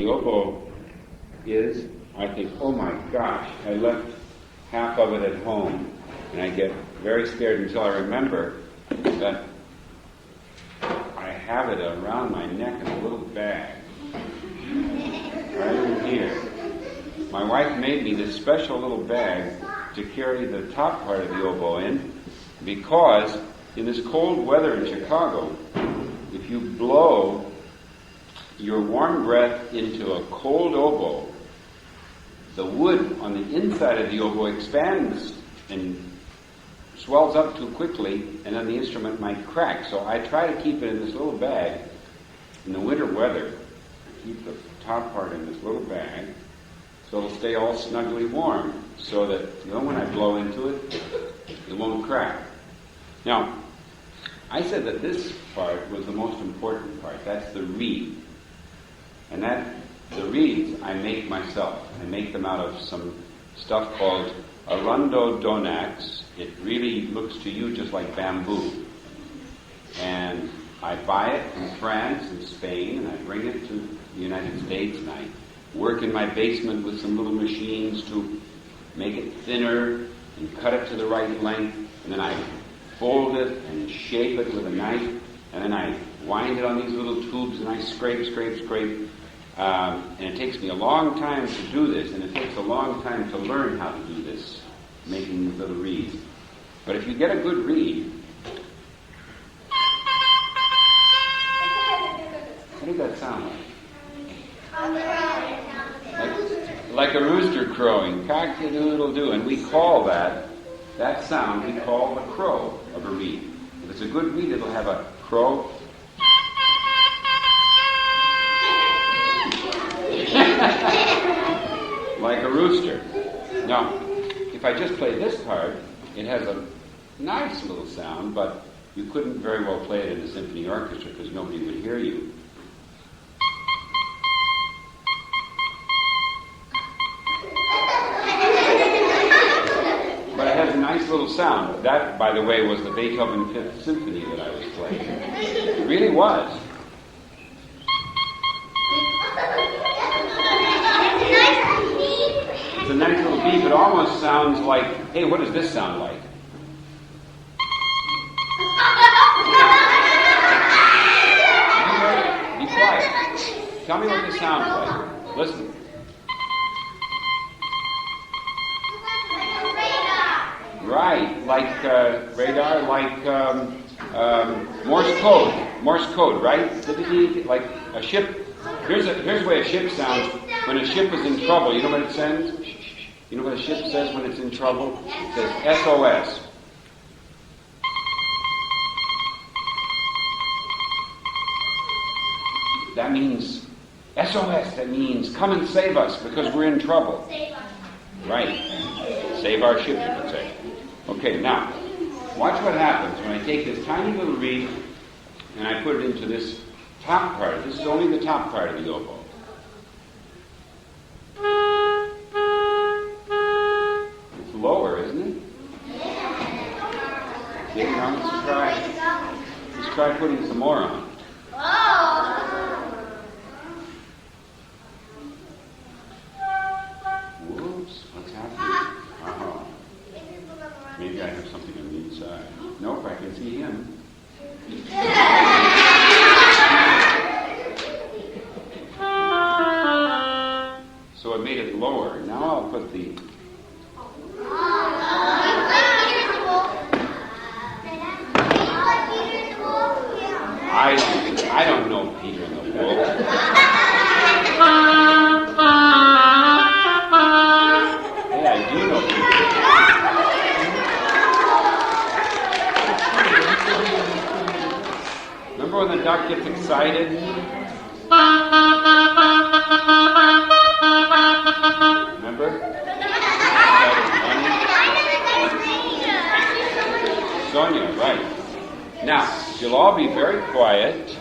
the oboe is, I think, oh my gosh, I left half of it at home, and I get very scared until I remember that I have it around my neck in a little bag, right in here. My wife made me this special little bag to carry the top part of the oboe in, because in this cold weather in Chicago, if you blow your warm breath into a cold oboe, the wood on the inside of the oboe expands and swells up too quickly, and then the instrument might crack. So I try to keep it in this little bag in the winter weather. I keep the top part in this little bag so it'll stay all snugly warm, so that when I blow into it, it won't crack. Now, I said that this part was the most important part. That's the reed. And the reeds I make myself. I make them out of some stuff called arundodonax. It really looks to you just like bamboo. And I buy it in France and Spain, and I bring it to the United States, and I work in my basement with some little machines to make it thinner and cut it to the right length, and then I fold it and shape it with a knife, and then I wind it on these little tubes, and I scrape, and it takes me a long time to do this, and it takes a long time to learn how to do this, making these little reeds. But if you get a good reed, what does that sound like? Like a rooster crowing, cock-a-doodle-doo, and we call that sound, we call the crow of a reed. If it's a good reed, it'll have a crow. Like a rooster. Now, if I just play this part, it has a nice little sound, but you couldn't very well play it in a symphony orchestra because nobody would hear you. But it has a nice little sound. That, by the way, was the Beethoven Fifth Symphony that I was playing. It really was. It's a nice little beep. It almost sounds like, hey, what does this sound like? Be quiet. Tell me what this sounds like. Listen. Right, like radar, like Morse code, right? Like a ship. Here's the way a ship sounds when a ship is in trouble. You know what it says? You know what a ship says when it's in trouble? It says SOS. That means SOS. That means come and save us because we're in trouble. Right. Save our ship, you could say. Okay, now, watch what happens when I take this tiny little reed and I put it into this top part. This is only the top part of the oboe. It's lower, isn't it? Okay, now let's try putting some more on. Whoops, what's happening? Maybe I have something on the inside. Nope, I can see him. So it made it lower. Now I'll put the... I don't know Peter and the Wolf. Hey, I do know Peter. Remember when the duck gets excited? Remember? Sonia, right. Now, you'll all be very quiet.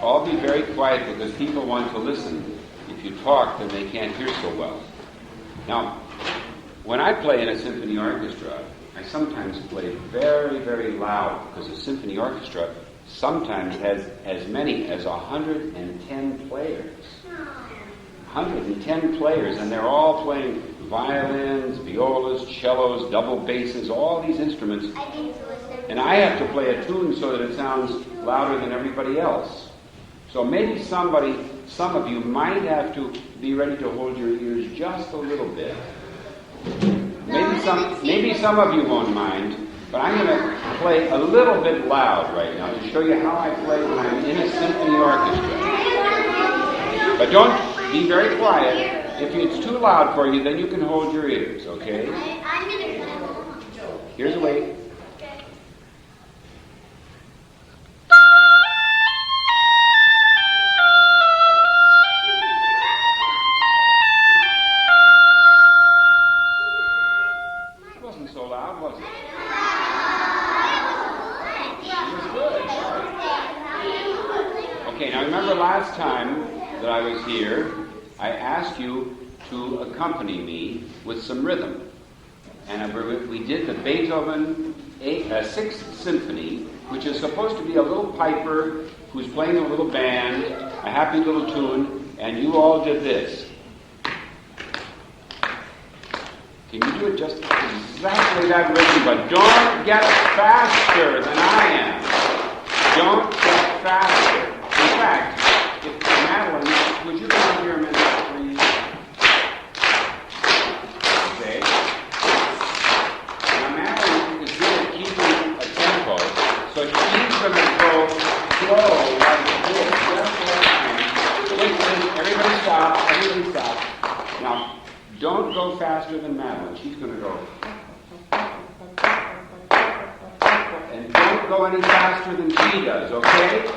All be very quiet because people want to listen. If you talk, then they can't hear so well. Now, when I play in a symphony orchestra, I sometimes play very, very loud because a symphony orchestra sometimes has as many as 110 players. 110 players, and they're all playing violins, violas, cellos, double basses, all these instruments. And I have to play a tune so that it sounds louder than everybody else. So maybe some of you might have to be ready to hold your ears just a little bit. Maybe some of you won't mind, but I'm going to play a little bit loud right now to show you how I play when I'm in a symphony orchestra. But don't be very quiet. If it's too loud for you, then you can hold your ears, okay? Here's a way. It wasn't so loud, was it? It was good. Okay, now remember last time that I was here, I asked you to accompany me with some rhythm. And we did the Beethoven 6th Symphony, which is supposed to be a little piper who's playing a little band, a happy little tune, and you all did this. Can you do it just exactly that rhythm, but don't get faster than I am. Don't get faster. In fact, Madeline, would you come here a minute, please? Okay. Now, Madeline is good at keeping a tempo, so she's going to go slow like this, just like that. Wait, everybody stop, everybody stop. Now, don't go faster than Madeline. She's going to go. And don't go any faster than she does, okay?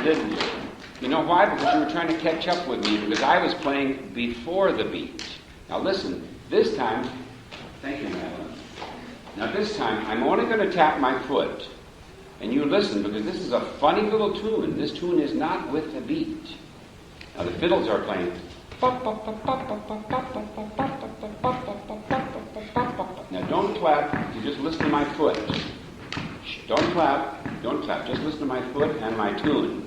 Didn't you? You know why? Because you were trying to catch up with me, because I was playing before the beat. Now listen, this time, thank you, Madeline. Now this time, I'm only going to tap my foot. And you listen, because this is a funny little tune. This tune is not with the beat. Now the fiddles are playing. Now don't clap, you just listen to my foot. Don't clap, don't clap. Just listen to my foot and my tune.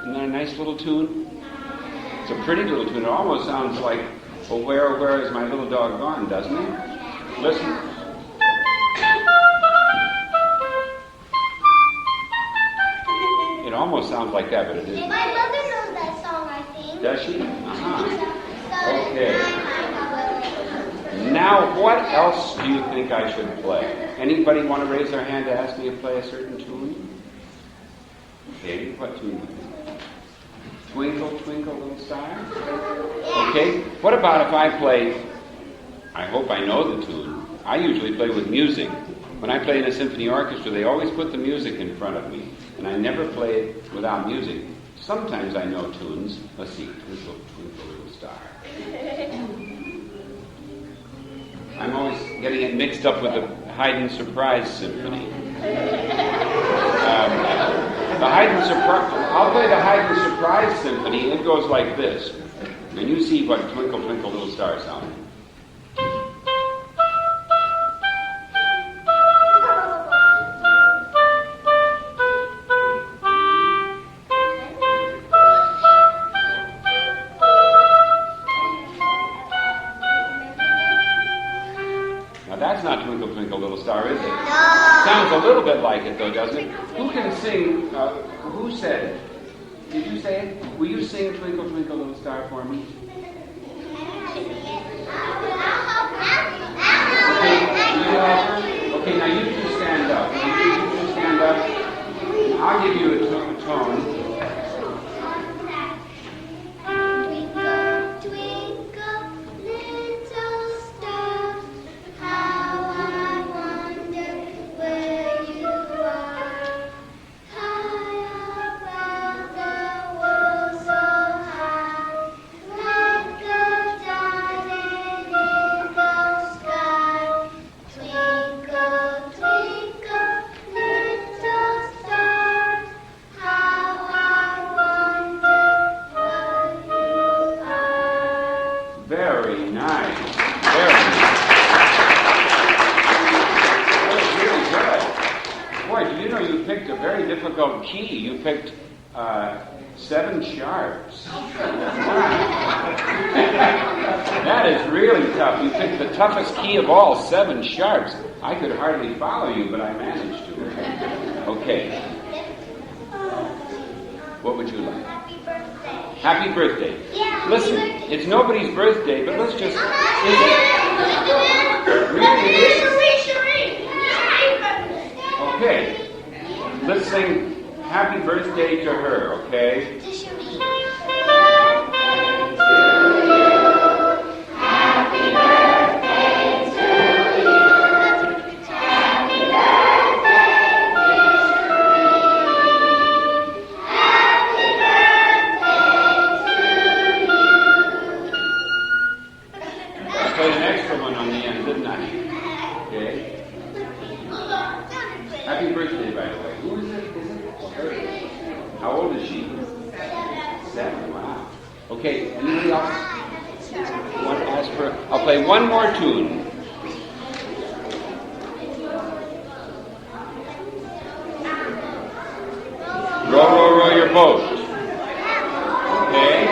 Isn't that a nice little tune? It's a pretty little tune. It almost sounds like, well, where is my little dog gone, doesn't it? Listen. It almost sounds like that, but it isn't. My mother knows that song, I think. Does she? Uh-huh. Okay. Now, what else do you think I should play? Anybody want to raise their hand to ask me to play a certain tune? Okay, what tune? Twinkle, Twinkle, Little Star? Okay, what about if I play, I hope I know the tune. I usually play with music. When I play in a symphony orchestra, they always put the music in front of me, and I never play it without music. Sometimes I know tunes. Let's see, Twinkle, Twinkle, Little Star. I'm always getting it mixed up with the Haydn Surprise Symphony. The Haydn Surprise. I'll play the Haydn Surprise Symphony. It goes like this, and you see what Twinkle, Twinkle, Little Star sounds. That's not Twinkle, Twinkle, Little Star, is it? No. Sounds a little bit like it, though, doesn't it? Who can sing? Who said it? Did you say it? Will you sing Twinkle, Twinkle, Little Star for me? Very nice. Very nice. That was really good. Boy, do you know you picked a very difficult key? You picked 7 sharps. That is really tough. You picked the toughest key of all, 7 sharps. I could hardly follow you, but I managed to. Okay. What would you like? Happy birthday. Happy birthday. Yeah. Listen, it's nobody's birthday, but let's just... Okay. Let's sing happy birthday to her, okay? Happy birthday, by the way. Who is it? How old is she? 7. Wow. Okay, anybody else want to ask for? I'll play one more tune. Row, row, row your boat. Okay.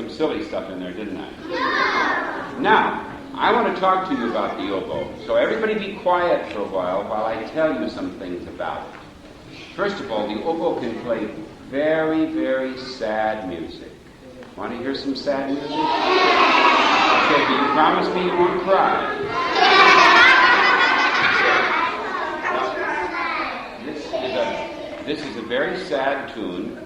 Silly stuff in there, didn't I? Yeah. Now, I want to talk to you about the oboe. So everybody be quiet for a while I tell you some things about it. First of all, the oboe can play very, very sad music. Want to hear some sad music? Okay, but you promise me you won't cry. This is a very sad tune,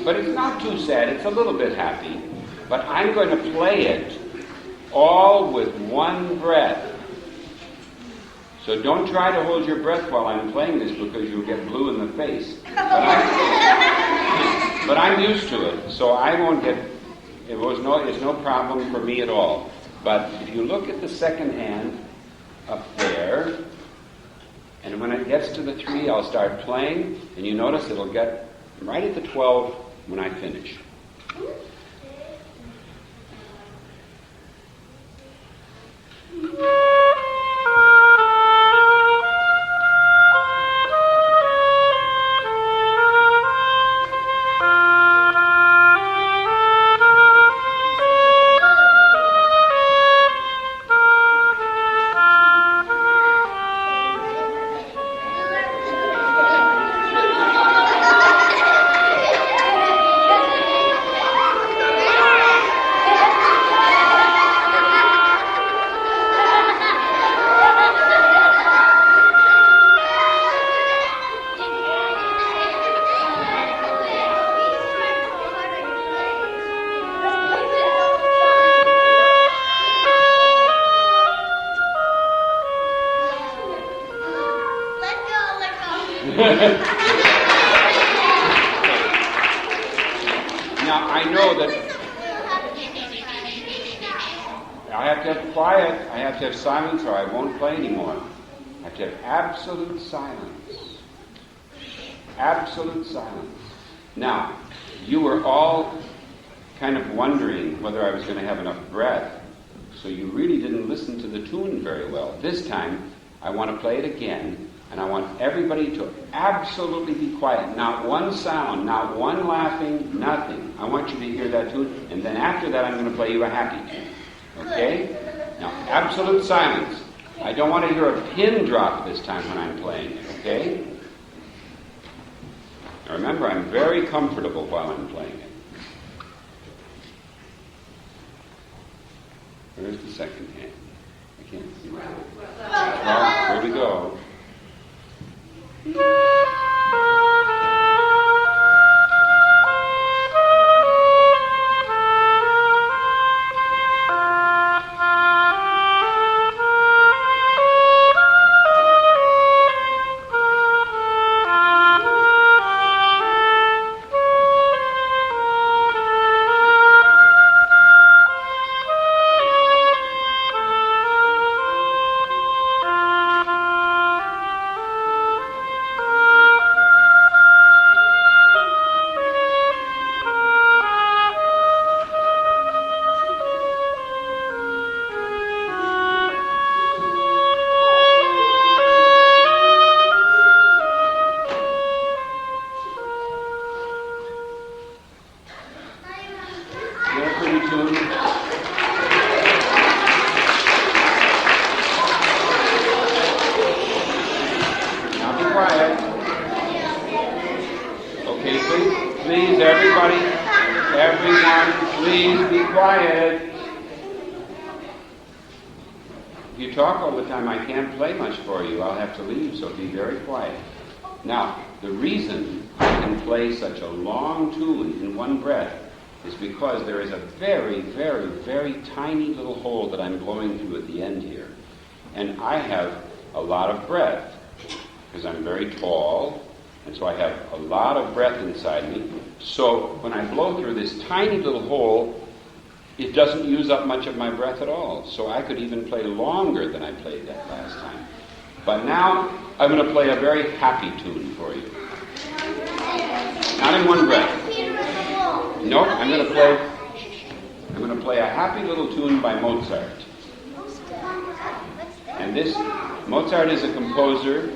but it's not too sad. It's a little bit happy. But I'm going to play it all with one breath. So don't try to hold your breath while I'm playing this because you'll get blue in the face. But I'm used to it, so I won't get... It's no problem for me at all. But if you look at the second hand up there, and when it gets to the 3, I'll start playing, and you notice it'll get right at the 12 when I finish. Now, I know that I have to have quiet, I have to have silence, or I won't play anymore. I have to have absolute silence. Absolute silence. Now, you were all kind of wondering whether I was going to have enough breath, so you really didn't listen to the tune very well. This time, I want to play it again, and I want everybody to absolutely be quiet. Not one sound, not one laughing, nothing. I want you to hear that tune, and then after that I'm going to play you a happy tune. Okay? Now, absolute silence. I don't want to hear a pin drop this time when I'm playing it, okay? Now remember, I'm very comfortable while I'm playing it. Where's the second hand? I can't see my hand. Well, here we go. quiet. Okay, please, everybody, everyone, please be quiet. If you talk all the time, I can't play much for you. I'll have to leave, so be very quiet. Now, the reason I can play such a long tune in one breath is because there is a very, very, very tiny little hole that I'm blowing through at the end here. And I have a lot of breath, because I'm very tall, and so I have a lot of breath inside me. So when I blow through this tiny little hole, it doesn't use up much of my breath at all. So I could even play longer than I played that last time. But now I'm going to play a very happy tune for you. Not in one breath. Nope, I'm going to play a happy little tune by Mozart. And this, Mozart is a composer,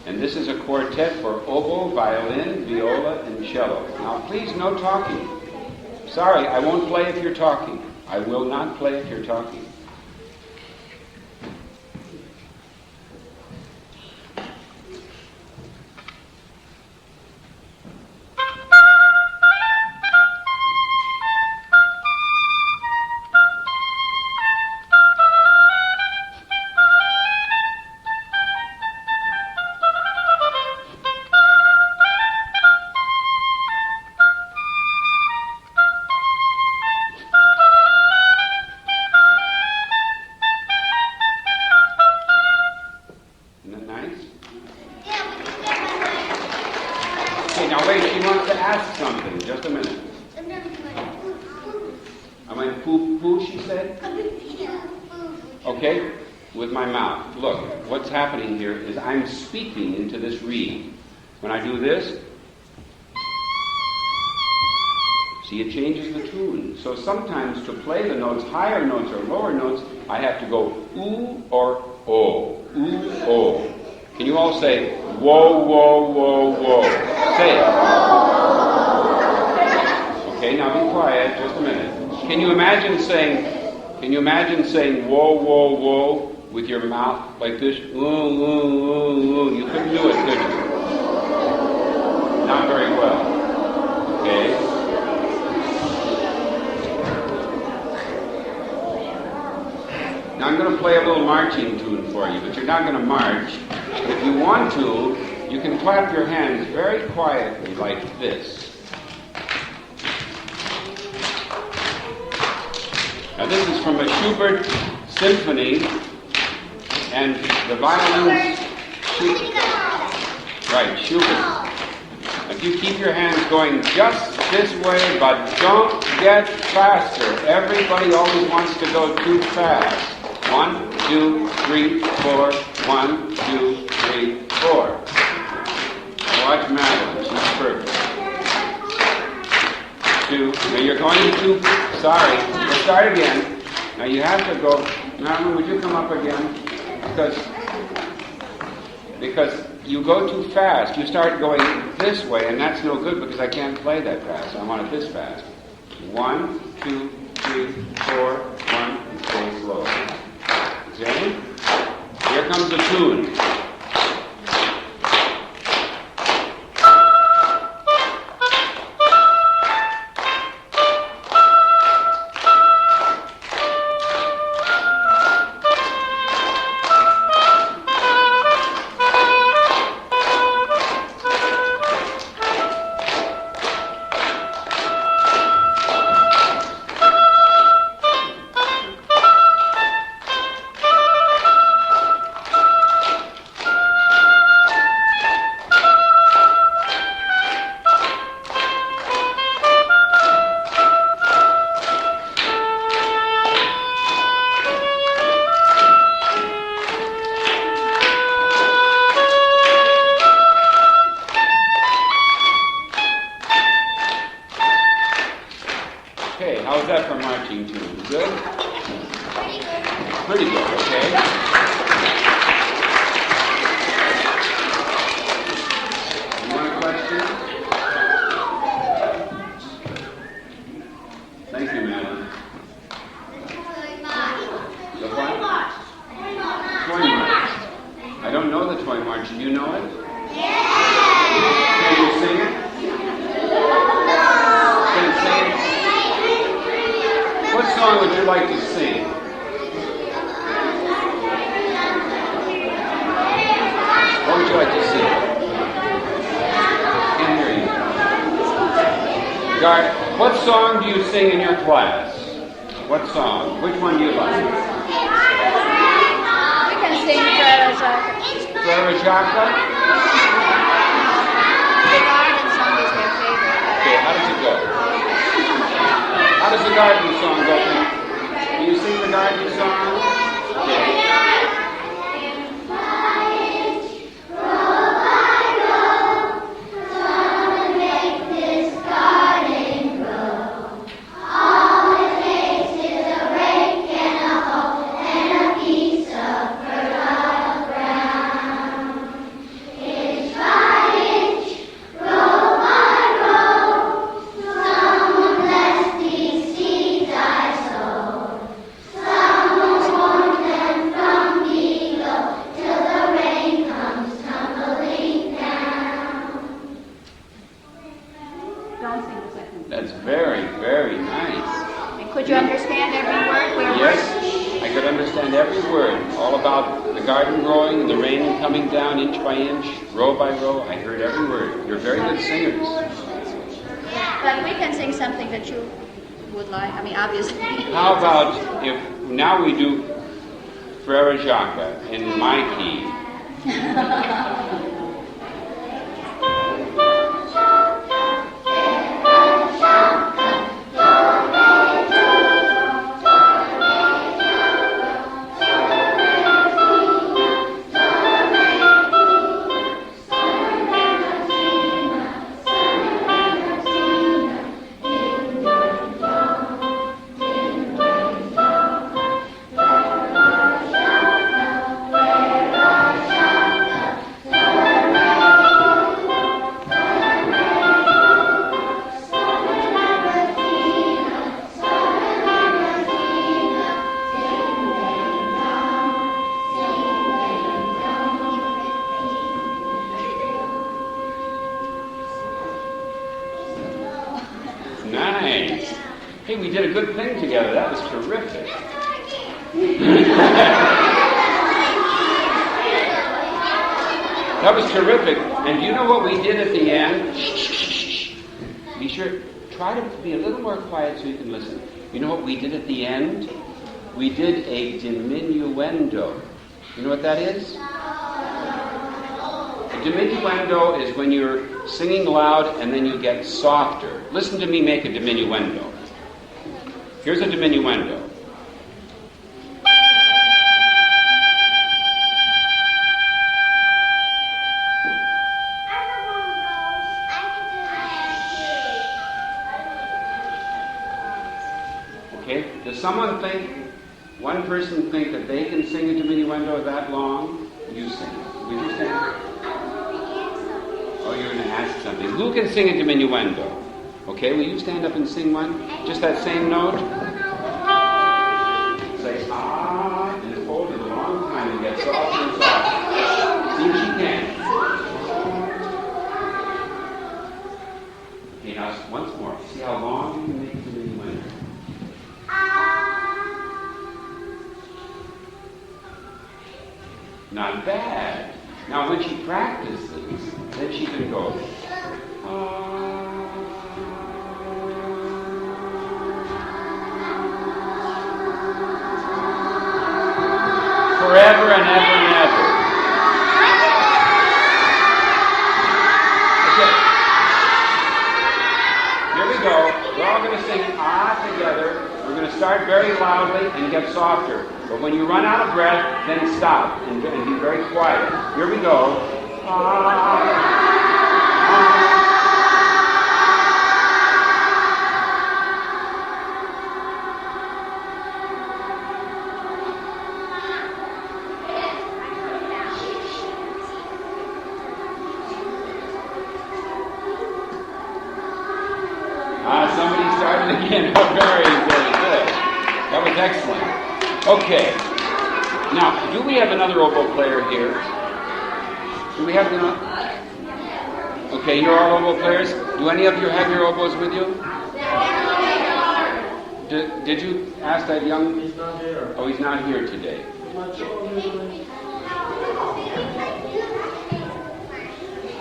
and this is a quartet for oboe, violin, viola, and cello. Now please, no talking. Sorry, I won't play if you're talking. I will not play if you're talking. Happening here is I'm speaking into this reed. When I do this, see, it changes the tune. So sometimes to play the notes, higher notes or lower notes, I have to go ooh or oh, ooh, oh. Can you all say whoa, whoa, whoa, whoa? Say it. Okay, now be quiet, just a minute. Can you imagine saying whoa, whoa, whoa with your mouth like this? Ooh, ooh, ooh, ooh. You couldn't do it, could you? Not very well. Okay? Now I'm going to play a little marching tune for you, but you're not going to march. If you want to, you can clap your hands very quietly like this. Now this is from a Schubert Symphony, and the violins, Schubert. If you keep your hands going just this way, but don't get faster. Everybody always wants to go too fast. 1, 2, 3, 4. 1, 2, 3, 4. Watch Madeline, she's perfect. 2. Now you're going too. Sorry. Let's start again. Now you have to go. Madeline, would you come up again? Because you go too fast. You start going this way, and that's no good because I can't play that fast. I want it this fast. 1, 2, 3, 4, 1, and stay slow. Okay? Here comes the tune. What song do you sing in your class? What song? Which one do you like? We can sing Frere Jacques. Frere Jacques? The garden song is their favorite. Okay, how does it go? How does the garden song go? Can you sing the garden song? Okay. That's very, very nice. And could you understand every word? Yes, I could understand every word. All about the garden growing and the rain coming down inch by inch, row by row. I heard every word. You're very good singers. But we can sing something that you would like. I mean, obviously. How about if now we do Frere Jacques in my key? Nice. Hey, we did a good thing together. That was terrific. That was terrific. And do you know what we did at the end? Be sure, try to be a little more quiet so you can listen. You know what we did at the end? We did a diminuendo. You know what that is? A diminuendo is when you're singing loud and then you get softer. Listen to me make a diminuendo. Here's a diminuendo. Okay? Does someone think, one person think that they can sing a diminuendo that long? You sing. Would you sing? Oh, you're going to ask something. Who can sing a diminuendo? Okay, will you stand up and sing one? Just that same note? Say, ah, and hold it a long time and get softer and softer. See if she can. Okay, now once more. See how long you can make the diminuendo. Not bad. Now when she practices, then she can go. Forever and ever and ever. Okay. Here we go. We're all going to sing ah together. We're going to start very loudly and get softer. But when you run out of breath, then stop and be very quiet. Here we go. Somebody started again. Oh, very, very good. That was excellent. Okay. Now, do we have another oboe player here? Do we have another? Okay, you're all oboe players. Do any of you have your oboes with you? Did you ask that young? He's not here. Oh, he's not here today. I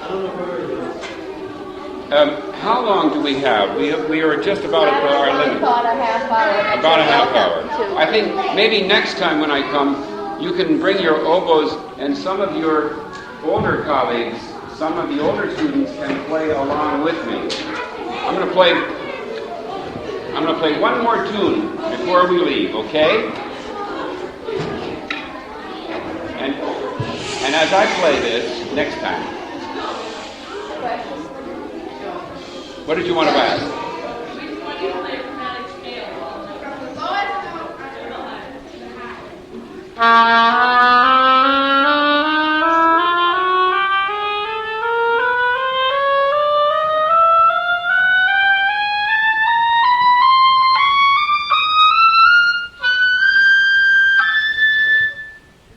don't know where he is. How long do we have? We are just about at our limit. About a half hour. About a half hour. I think maybe next time when I come, you can bring your oboes, and some of your older colleagues, some of the older students can play along with me. I'm going to play one more tune before we leave, okay? And as I play this, next time. What did you want to ask?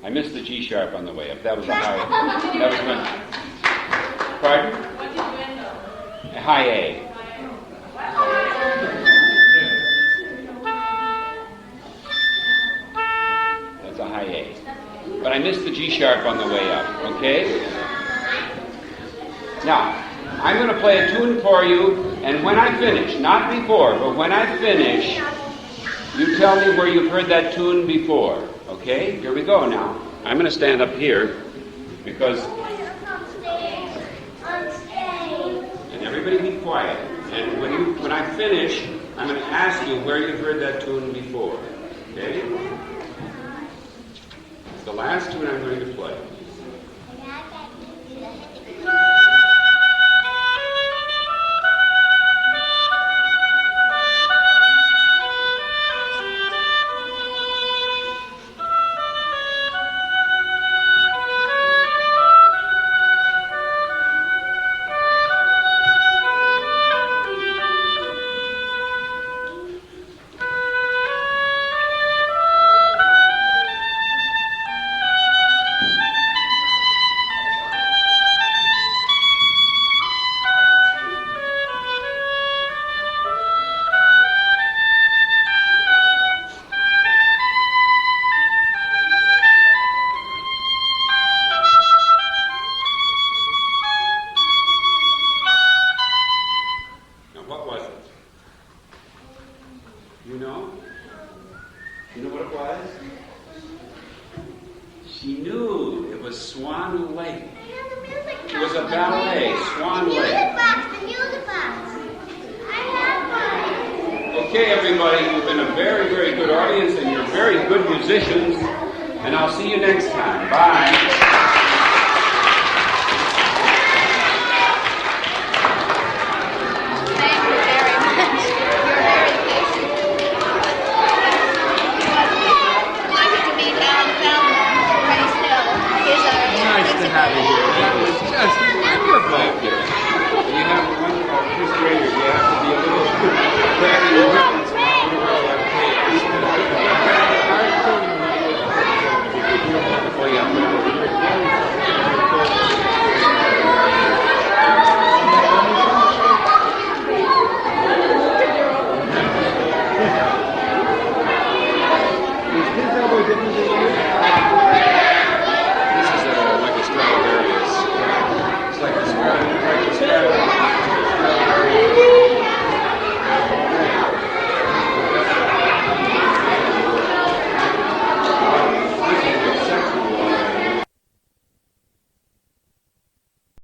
I missed the G sharp on the way up. That was a high. That was my. Pardon? What did you end on? A high A. That's a high A. But I missed the G sharp on the way up. Okay? Now, I'm going to play a tune for you, and when I finish, not before, but when I finish, you tell me where you've heard that tune before. Okay, here we go now. I'm going to stand up here because... And everybody be quiet. And when I finish, I'm going to ask you where you've heard that tune before. Okay? It's the last tune I'm going to play. Okay, everybody, you've been a very, very good audience, and you're very good musicians, and I'll see you next time. Bye.